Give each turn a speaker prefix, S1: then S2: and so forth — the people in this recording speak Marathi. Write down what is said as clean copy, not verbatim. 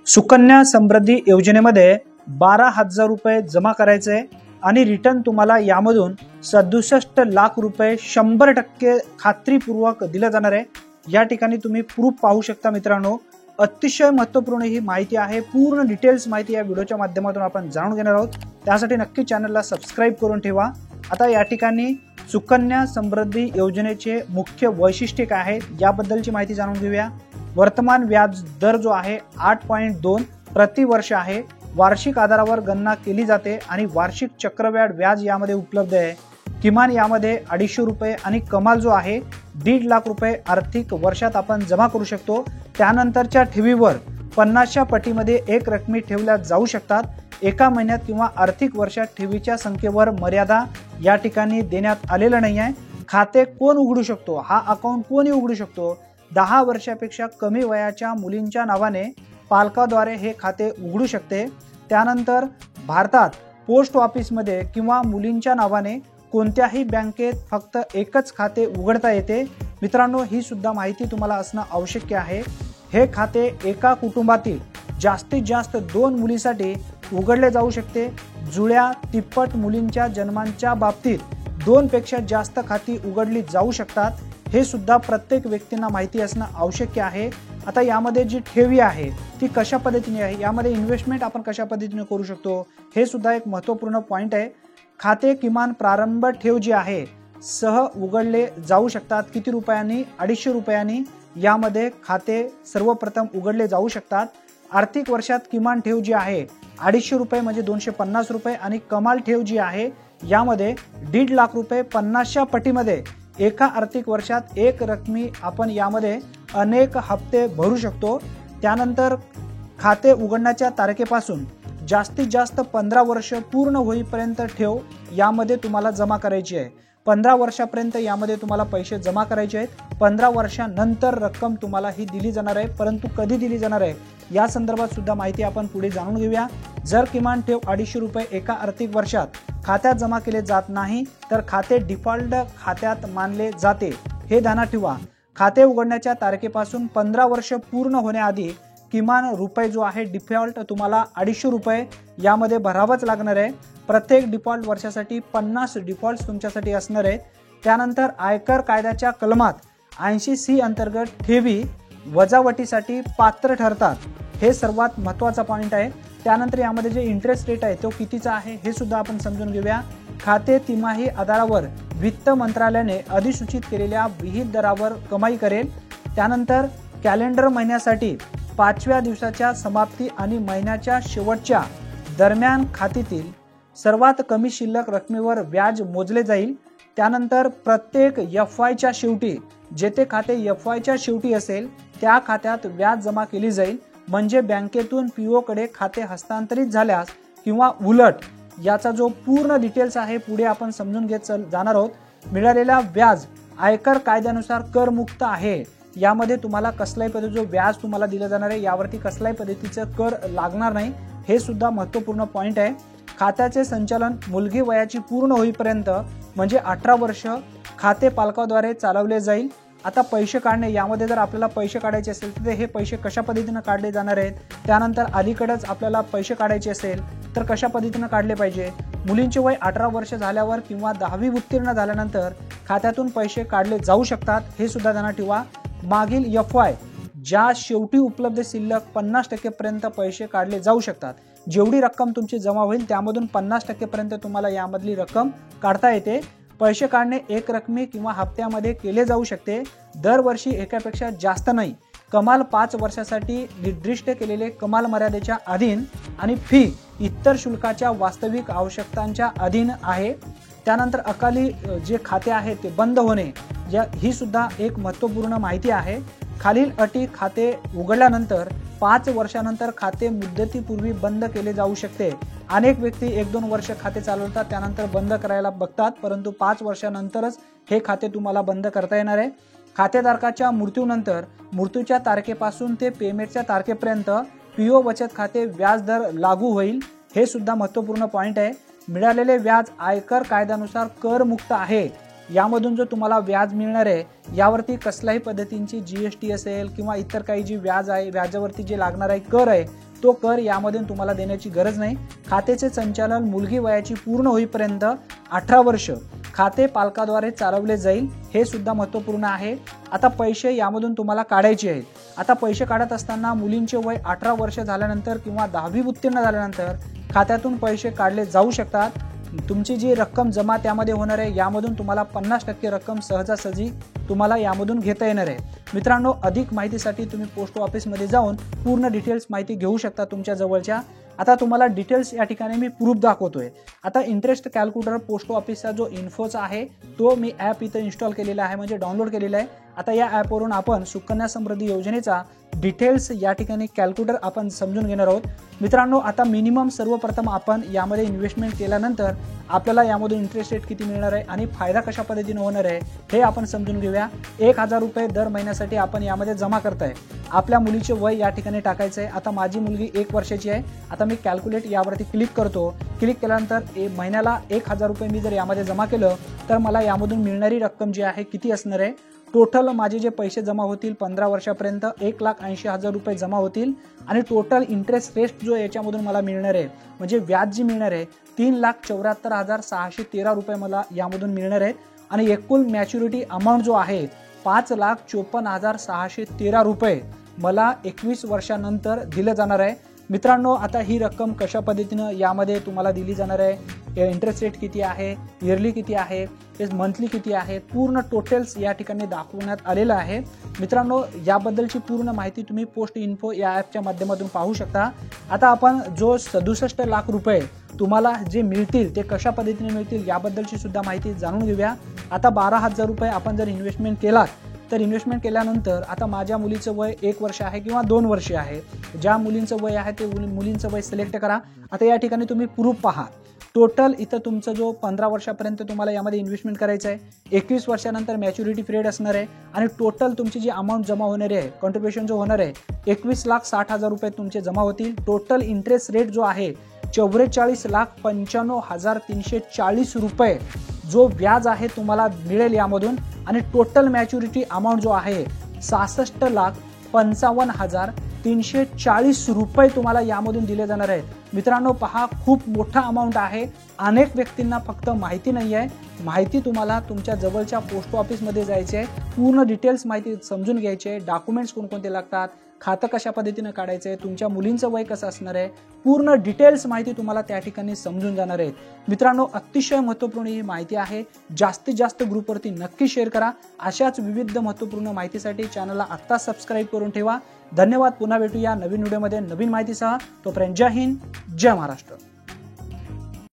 S1: सुकन्या समृद्धी योजनेमध्ये 12,000 रुपये जमा करायचे आणि रिटर्न तुम्हाला यामधून 67 लाख रुपये 100% खात्रीपूर्वक दिलं जाणार आहे। या ठिकाणी तुम्ही प्रूफ पाहू शकता मित्रांनो। अतिशय महत्त्वपूर्ण ही माहिती आहे। पूर्ण डिटेल्स माहिती या व्हिडिओच्या माध्यमातून आपण जाणून घेणार आहोत। त्यासाठी नक्की चॅनलला सबस्क्राइब करून ठेवा। आता या ठिकाणी सुकन्या समृद्धी योजनेचे मुख्य वैशिष्ट्य काय आहे याबद्दलची माहिती जाणून घेऊया। वर्तमान व्याज दर जो आहे 8.2 प्रति वर्ष आहे। वार्षिक आधारावर गणना केली जाते आणि वार्षिक चक्रवाढ व्याज यामध्ये उपलब्ध आहे। किमान यामध्ये 250 रुपये आणि कमाल जो आहे 1.5 लाख रुपये आर्थिक वर्षात आपण जमा करू शकतो। त्यानंतरच्या ठेवीवर 50च्या पटीमध्ये एक रकमी ठेवल्या जाऊ शकतात। एका महिन्यात किंवा आर्थिक वर्षात ठेवीच्या संख्येवर मर्यादा या ठिकाणी देण्यात आलेलं नाही आहे। खाते कोण उघडू शकतो, हा अकाउंट कोणी उघडू शकतो? 10 वर्षापेक्षा कमी वयाच्या मुलींच्या नावाने पालकाद्वारे हे खाते उघडू शकते। त्यानंतर भारतात पोस्ट ऑफिसमध्ये किंवा मुलींच्या नावाने कोणत्याही बँकेत फक्त एकच खाते उघडता येते। मित्रांनो, ही सुद्धा माहिती तुम्हाला असणं आवश्यक आहे। हे खाते एका कुटुंबातील जास्तीत जास्त 2 मुलींसाठी उघडले जाऊ शकते। जुळ्या तिप्पट मुलींच्या जन्मांच्या बाबतीत 2 पेक्षा जास्त खाती उघडली जाऊ शकतात। हे सुद्धा प्रत्येक व्यक्तींना माहिती असणं आवश्यक आहे। आता यामध्ये जी ठेवी आहे ती कशा पद्धतीने आहे, यामध्ये इन्व्हेस्टमेंट आपण कशा पद्धतीने करू शकतो, हे सुद्धा एक महत्त्वपूर्ण पॉइंट आहे। खाते किमान प्रारंभ ठेव जी आहे सह उघडले जाऊ शकतात। किती रुपयांनी? 250 रुपयांनी यामध्ये खाते सर्वप्रथम उघडले जाऊ शकतात। आर्थिक वर्षात किमान ठेव जी आहे 250 रुपये म्हणजे 250 रुपये आणि कमाल ठेव जी आहे यामध्ये 1.5 लाख रुपये 50च्या पटीमध्ये एका आर्थिक वर्षात एक रकमी आपण यामध्ये अनेक हप्ते भरू शकतो। त्यानंतर खाते उघडण्याच्या तारखेपासून जास्तीत जास्त 15 वर्ष पूर्ण होईपर्यंत ठेव यामध्ये तुम्हाला जमा करायची आहे। 15 वर्षापर्यंत यामध्ये तुम्हाला पैसे जमा करायचे आहेत। 15 वर्षानंतर रक्कम तुम्हाला ही दिली जाणार आहे, परंतु कधी दिली जाणार आहे या संदर्भात सुद्धा माहिती आपण पुढे जाणून घेऊया। जर किमान ठेव 250 रुपये एका आर्थिक वर्षात खात्यात जमा केले जात नाही तर खाते डिफॉल्ट खात्यात मानले जाते, हे ध्यानात ठेवा। खाते उघडण्याच्या तारखेपासून 15 वर्ष पूर्ण होण्याआधी किमान रुपये जो आहे डिफॉल्ट तुम्हाला 250 रुपये यामध्ये भरावंच लागणार आहे। प्रत्येक डिफॉल्ट वर्षासाठी 50 डिफॉल्ट तुमच्यासाठी असणार आहेत। त्यानंतर आयकर कायद्याच्या कलमात 80C अंतर्गत ठेवी वजावटीसाठी पात्र ठरतात, हे सर्वात महत्त्वाचा पॉइंट आहे। त्यानंतर यामध्ये जे इंटरेस्ट रेट आहे तो कितीचा आहे हे सुद्धा आपण समजून घेऊया। खाते तिमाही आधारावर वित्त मंत्रालयाने अधिसूचित केलेल्या विहित दरावर कमाई करेल। त्यानंतर कॅलेंडर महिन्यासाठी 5व्या दिवसाच्या समाप्ती आणि महिन्याच्या शेवटच्या दरम्यान खात्यातील सर्वात कमी शिल्लक रकमेवर व्याज मोजले जाईल। त्यानंतर प्रत्येक FYच्या शेवटी, जेथे खाते FYच्या शेवटी असेल त्या खात्यात व्याज जमा केली जाईल। म्हणजे बँकेतून PO कडे खाते हस्तांतरित झाल्यास किंवा उलट याचा जो पूर्ण डिटेल्स आहे पुढे आपण समजून घेत जाणार आहोत। मिळालेला व्याज आयकर कायद्यानुसार करमुक्त आहे। यामध्ये तुम्हाला कसल्याही पद्धतीचं व्याज तुम्हाला दिलं जाणार आहे, यावरती कसल्याही पद्धतीचं कर लागणार नाही, हे सुद्धा महत्त्वपूर्ण पॉइंट आहे। खात्याचे संचालन मुलगी वयाची पूर्ण होईपर्यंत म्हणजे 18 वर्ष खाते पालकाद्वारे चालवले जाईल। आता पैसे काढणे, यामध्ये जर आपल्याला पैसे काढायचे असेल तर हे पैसे कशा पद्धतीने काढले जाणार आहेत। त्यानंतर अलीकडेच आपल्याला पैसे काढायचे असेल तर कशा पद्धतीने काढले पाहिजे। मुलींचे वय 18 वर्ष झाल्यावर किंवा 10वी उत्तीर्ण झाल्यानंतर खात्यातून पैसे काढले जाऊ शकतात, हे सुद्धा ध्यानात ठेवा। मागील FY ज्या शेवटी उपलब्ध शिल्लक 50% पर्यंत पैसे काढले जाऊ शकतात। जेवढी रक्कम तुमची जमा होईल त्यामधून 50% पर्यंत तुम्हाला यामधली रक्कम काढता येते। पैसे काढणे एक रकमी किंवा हप्त्यामध्ये केले जाऊ शकते। दरवर्षी एकापेक्षा जास्त नाही। कमाल 5 वर्षासाठी निर्दिष्ट केलेले कमाल मर्यादेच्या अधीन आणि फी इतर शुल्काच्या वास्तविक आवश्यकतांच्या अधीन आहे। त्यानंतर अकाली जे खाते आहे ते बंद होणे, ही सुद्धा एक महत्त्वपूर्ण माहिती आहे। खालील अटी खाते उघडल्यानंतर 5 वर्षानंतर खाते मुदतीपूर्वी बंद केले जाऊ शकते। अनेक व्यक्ती 1-2 वर्ष खाते चालवतात त्यानंतर बंद करायला बघतात, परंतु 5 वर्षानंतरच हे खाते तुम्हाला बंद करता येणार आहे। खातेधारकाच्या मृत्यूनंतर मृत्यूच्या तारखेपासून ते पेमेंटच्या तारखेपर्यंत PO बचत खाते व्याज दर लागू होईल, हे सुद्धा महत्त्वपूर्ण पॉइंट आहे। मिळालेले व्याज आयकर कायद्यानुसार करमुक्त आहे। यामधून जो तुम्हाला व्याज मिळणार आहे यावरती कसल्याही पद्धतींची GST असेल किंवा इतर काही जी व्याज आहे, व्याजावरती जे लागणार आहे कर आहे तो कर यामधून तुम्हाला देण्याची गरज नाही। खात्याचे संचालन मुलगी वयाची पूर्ण होईपर्यंत 18 वर्ष खाते पालकाद्वारे चालवले जाईल, हे सुद्धा महत्त्वपूर्ण आहे। आता पैसे यामधून तुम्हाला काढायचे आहेत। आता पैसे काढत असताना मुलींचे वय 18 वर्ष झाल्यानंतर किंवा 10वी उत्तीर्ण झाल्यानंतर खात्यातून पैसे काढले जाऊ शकतात। तुमची जी रक्कम जमा त्यामध्ये होणार आहे यामधून तुम्हाला 50% रक्कम सहजासहजी तुम्हाला यामधून घेता येणार आहे। मित्रांनो, अधिक माहितीसाठी तुम्ही पोस्ट ऑफिसमध्ये जाऊन पूर्ण डिटेल्स माहिती घेऊ शकता तुमच्या जवळच्या। आता तुम्हाला डिटेल्स या ठिकाणी मी प्रूफ दाखवतोय। आता इंटरेस्ट कॅल्क्युलेटर पोस्ट ऑफिसचा जो इन्फोचा आहे तो मी ॲप इथं इन्स्टॉल केलेला आहे, म्हणजे डाउनलोड केलेला आहे। आता या ॲपवरून आपण सुकन्या समृद्धी योजनेचा डिटेल्स या ठिकाणी कॅल्क्युलेटर आपण समजून घेणार आहोत। मित्रांनो, आता मिनिमम सर्वप्रथम आपण यामध्ये इन्व्हेस्टमेंट केल्यानंतर आपल्याला यामधून इंटरेस्ट रेट किती मिळणार आहे आणि फायदा कशा पद्धतीने होणार आहे हे आपण समजून घेऊया। 1000 रुपये दर महिन्यासाठी आपण यामध्ये जमा करताय। आपल्या मुलीचे वय या ठिकाणी टाकायचं आहे। आता माझी मुलगी 1 वर्षाची आहे। आता मी कॅल्क्युलेट यावरती क्लिक करतो। क्लिक केल्यानंतर महिन्याला 1000 रुपये मी जर यामध्ये जमा केलं तर मला यामधून मिळणारी रक्कम जी आहे किती असणार आहे, टोटल माझे जे पैसे जमा होतील 15 वर्षापर्यंत 1,80,000 रुपये जमा होतील आणि टोटल इंटरेस्ट रेट जो याच्यामधून मला मिळणार आहे म्हणजे व्याज जी मिळणार आहे 3,74,613 रुपये मला यामधून मिळणार आहेत आणि एकूण मॅच्युरिटी अमाऊंट जो आहे 5,54,613 रुपये मला 21 वर्षानंतर दिलं जाणार आहे। मित्रांनो, आता ही रक्कम कशा पद्धतीनं यामध्ये तुम्हाला दिली जाणार आहे, इंटरेस्ट रेट किती आहे, इयरली किती आहे, मंथली किती आहे, पूर्ण टोटल्स या ठिकाणी दाखवण्यात आलेलं आहे। मित्रांनो, याबद्दलची पूर्ण माहिती तुम्ही पोस्ट इन्फो या ॲपच्या माध्यमातून पाहू शकता। आता आपण जो 67 लाख रुपये तुम्हाला जे मिळतील ते कशा पद्धतीने मिळतील याबद्दलची सुद्धा माहिती जाणून घेऊया। आता 12,000 रुपये आपण जर इन्व्हेस्टमेंट केलात तर इन्व्हेस्टमेंट केल्यानंतर आता माझ्या मुलीचं वय 1 वर्ष आहे किंवा 2 वर्ष आहे, ज्या मुलींचं वय आहे ते मुलींचं वय सिलेक्ट करा। आता या ठिकाणी तुम्ही प्रूफ पहा। टोटल इथं तुमचं जो 15 वर्षापर्यंत तुम्हाला यामध्ये इन्व्हेस्टमेंट करायचं आहे, 21 वर्षानंतर मॅच्युरिटी पिरियड असणार आहे आणि टोटल तुमची जी अमाऊंट जमा होणार आहे, कॉन्ट्रीब्युशन जो होणार आहे 21,60,000 रुपये तुमचे जमा होतील। टोटल इंटरेस्ट रेट जो आहे 44,95,340 रुपये जो व्याज आहे तुम्हाला मिळेल यामधून आणि टोटल मॅच्युरिटी अमाऊंट जो आहे 66,55,340 रुपये तुम्हाला यामधून दिले जाणार आहेत। मित्रांनो, पहा, खूप मोठा अमाऊंट आहे। अनेक व्यक्तींना फक्त माहिती नाही आहे। माहिती तुम्हाला तुमच्या जवळच्या पोस्ट ऑफिसमध्ये जायचे आहे, पूर्ण डिटेल्स माहिती समजून घ्यायची आहे। डॉक्युमेंट्स कोणकोणते लागतात, खातं कशा पद्धतीने काढायचं आहे, तुमच्या मुलींचं वय कसं असणार आहे, पूर्ण डिटेल्स माहिती तुम्हाला त्या ठिकाणी समजून जाणार आहे। मित्रांनो, अतिशय महत्त्वपूर्ण ही माहिती आहे। जास्तीत जास्त ग्रुपवरती नक्की शेअर करा। अशाच विविध महत्त्वपूर्ण माहितीसाठी चॅनलला आत्ता सबस्क्राईब करून ठेवा। धन्यवाद। पुन्हा भेटूया नवीन व्हिडिओमध्ये नवीन माहितीसह। तोपर्यंत जय हिंद, जय महाराष्ट्र।